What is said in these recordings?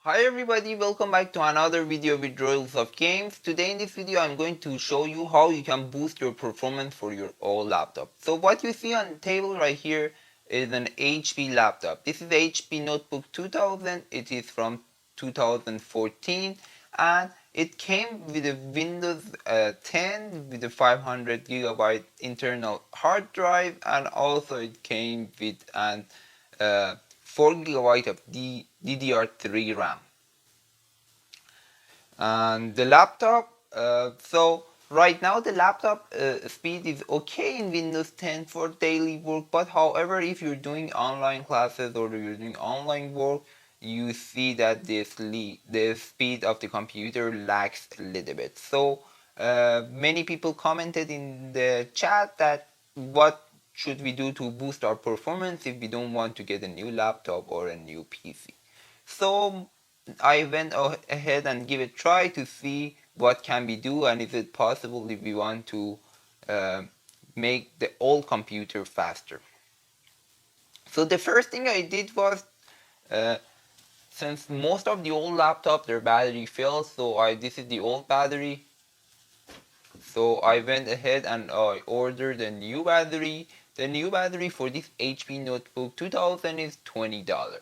Hi everybody, welcome back to another video with Royalsoft games. Today in this video I'm going to show you how you can boost your performance for your old laptop. So what you see on the table right here is an HP laptop. This is HP Notebook 2000. It is from 2014 and it came with a Windows 10 with a 500 GB internal hard drive, and also it came with an 4 GB of DDR3 RAM. And the laptop, so right now the laptop speed is okay in Windows 10 for daily work, but however if you're doing online classes or you're doing online work, you see that the speed of the computer lags a little bit. So many people commented in the chat that what should we do to boost our performance if we don't want to get a new laptop or a new PC. So I went ahead and give it a try to see what can we do and is it possible if we want to make the old computer faster. So the first thing I did was, since most of the old laptops their battery fails, so this is the old battery. So I went ahead and I ordered a new battery. The new battery for this HP Notebook 2000 is $20.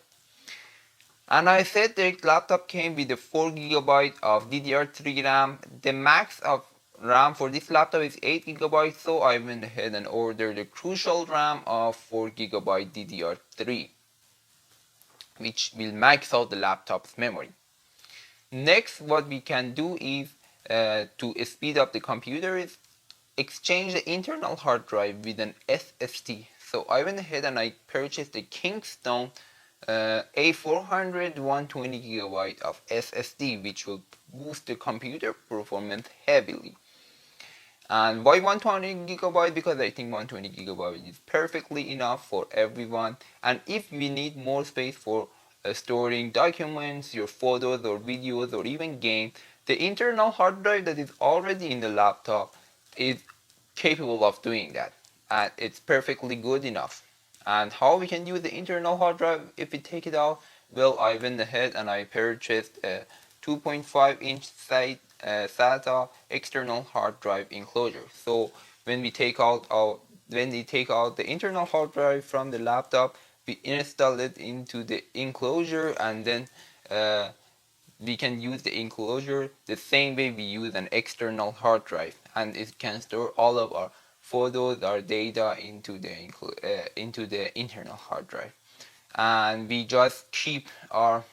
And I said the laptop came with a 4 GB of DDR3 RAM. The max of RAM for this laptop is 8 GB, so I went ahead and ordered a crucial RAM of 4 GB DDR3, which will max out the laptop's memory. Next, what we can do is to speed up the computer is exchange the internal hard drive with an SSD. So I went ahead and I purchased the Kingston A400 120 GB of SSD, which will boost the computer performance heavily. And why 120 GB? Because I think 120 GB is perfectly enough for everyone. And if we need more space for storing documents, your photos or videos or even games, the internal hard drive that is already in the laptop is capable of doing that, and it's perfectly good enough. And how we can use the internal hard drive if we take it out? Well, I went ahead and I purchased a 2.5-inch SATA external hard drive enclosure. So when we take out the internal hard drive from the laptop, we install it into the enclosure, and then we can use the enclosure the same way we use an external hard drive, and it can store all of our photos, our data into the internal hard drive, and we just keep our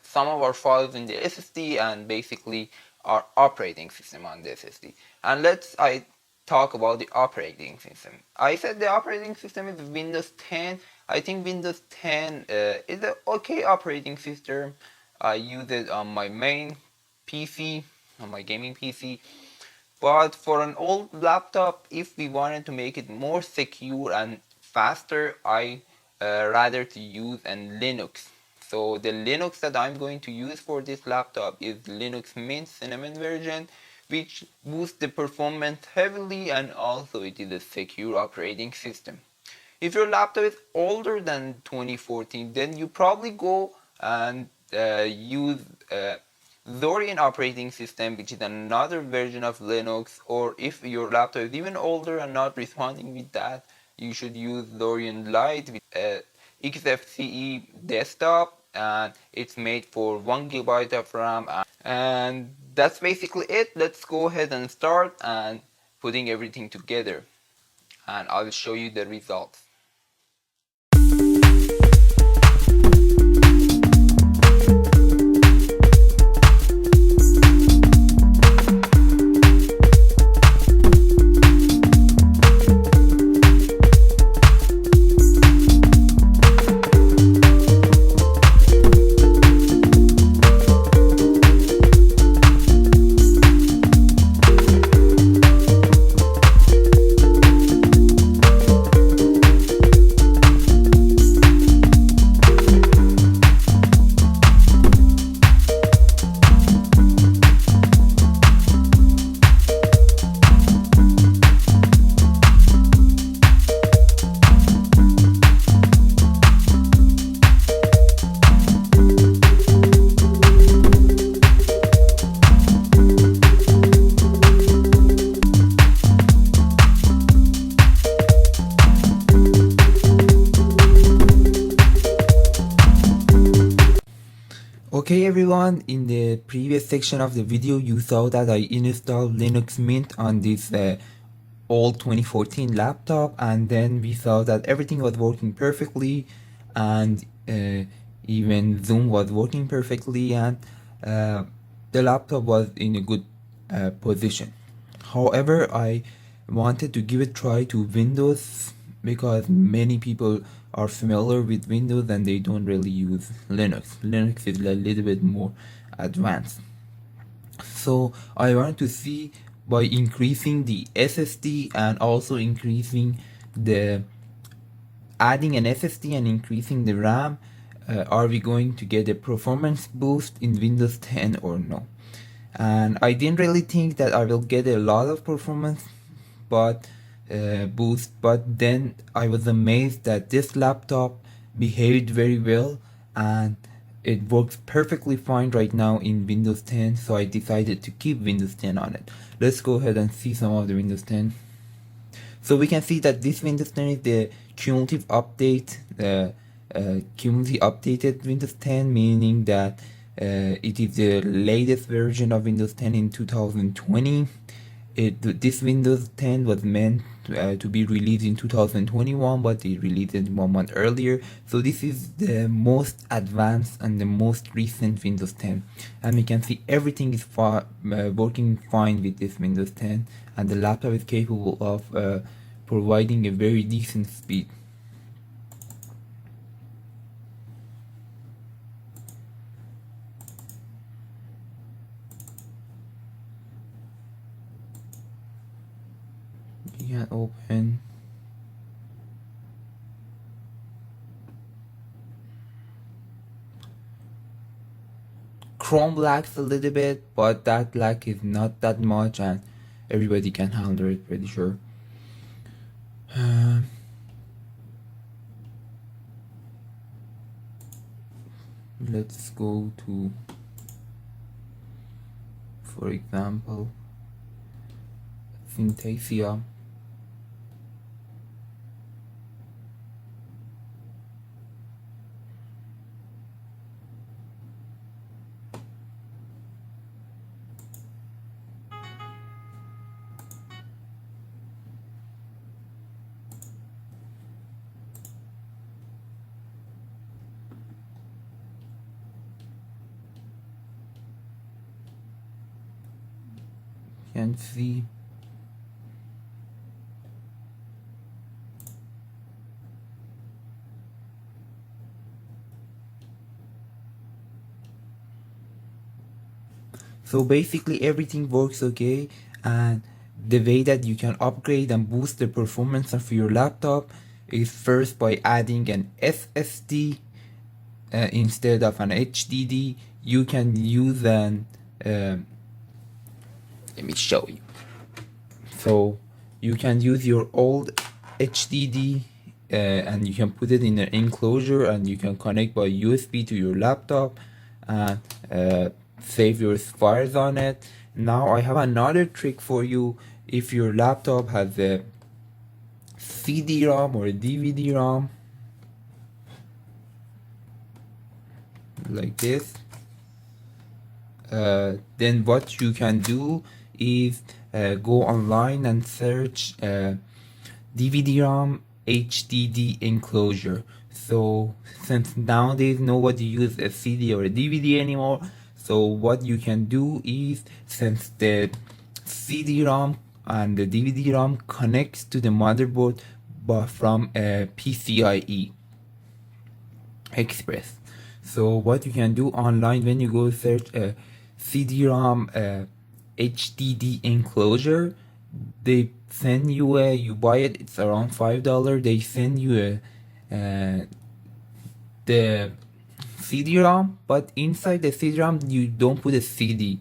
some of our files in the SSD and basically our operating system on the SSD. And I talk about the operating system. I said the operating system is Windows 10. I think Windows 10 is an okay operating system. I use it on my main PC, on my gaming PC. But for an old laptop, if we wanted to make it more secure and faster, I rather to use an Linux. So the Linux that I'm going to use for this laptop is Linux Mint Cinnamon version, which boosts the performance heavily, and also it is a secure operating system. If your laptop is older than 2014, then you probably go and use Zorin operating system, which is another version of Linux. Or if your laptop is even older and not responding with that, you should use Zorin Lite with XFCE desktop, and it's made for 1 GB of RAM. And that's basically it. Let's go ahead and start and putting everything together, and I'll show you the results. Okay everyone, in the previous section of the video you saw that I installed Linux Mint on this old 2014 laptop, and then we saw that everything was working perfectly, and even Zoom was working perfectly, and the laptop was in a good position. However, I wanted to give a try to Windows because many people are familiar with Windows and they don't really use Linux. Linux is a little bit more advanced. So I want to see, by increasing the SSD and also increasing the adding an SSD and increasing the RAM, are we going to get a performance boost in Windows 10 or no? And I didn't really think that I will get a lot of performance boost, but then I was amazed that this laptop behaved very well and it works perfectly fine right now in Windows 10, so I decided to keep Windows 10 on it. Let's go ahead and see some of the Windows 10. So we can see that this Windows 10 is the cumulative update, cumulatively updated Windows 10, meaning that it is the latest version of Windows 10 in 2020. This Windows 10 was meant to be released in 2021, but they released it 1 month earlier. So this is the most advanced and the most recent Windows 10, and we can see everything is working fine with this Windows 10, and the laptop is capable of providing a very decent speed. You can open Chrome lags a little bit, but that lag is not that much and everybody can handle it, pretty sure. Let's go to, for example, Synthesia. Can see so basically everything works okay, and the way that you can upgrade and boost the performance of your laptop is first by adding an SSD instead of an HDD. You can use an let me show you. So you can use your old HDD and you can put it in an enclosure and you can connect by USB to your laptop and save your files on it. Now I have another trick for you. If your laptop has a CD-ROM or a DVD-ROM like this, then what you can do is go online and search DVD-ROM HDD enclosure. So since nowadays nobody uses a CD or a DVD anymore, so what you can do is, since the CD-ROM and the DVD-ROM connects to the motherboard but from a PCIe Express. So what you can do online, when you go search a CD-ROM HDD enclosure, they send you you buy it, it's around $5. They send you the CD-ROM, but inside the CD-ROM you don't put a CD.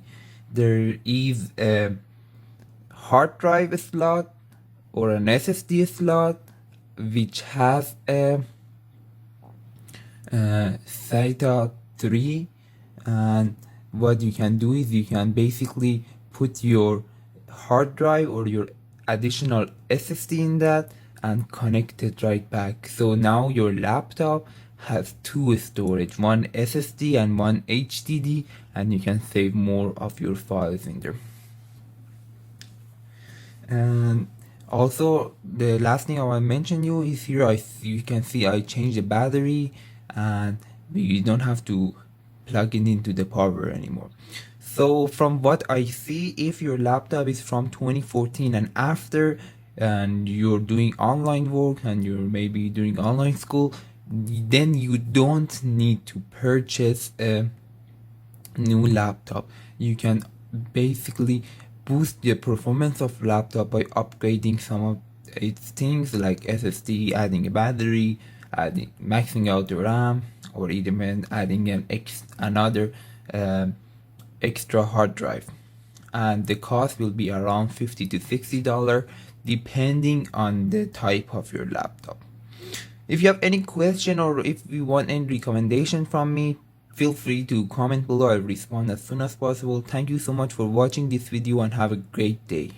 There is a hard drive slot or an SSD slot which has a SATA 3, and what you can do is you can basically put your hard drive or your additional SSD in that and connect it right back. So now your laptop has two storage, one SSD and one HDD, and you can save more of your files in there. And also the last thing I want to mention you is here you can see I changed the battery, and you don't have to plug it into the power anymore. So from what I see, if your laptop is from 2014 and after, and you're doing online work and you're maybe doing online school, then you don't need to purchase a new laptop. You can basically boost the performance of laptop by upgrading some of its things like SSD, adding a battery, adding maxing out the RAM, or even adding another um, extra hard drive. And the cost will be around $50 to $60 depending on the type of your laptop. If you have any question or if you want any recommendation from me, feel free to comment below. I'll respond as soon as possible. Thank you so much for watching this video and have a great day.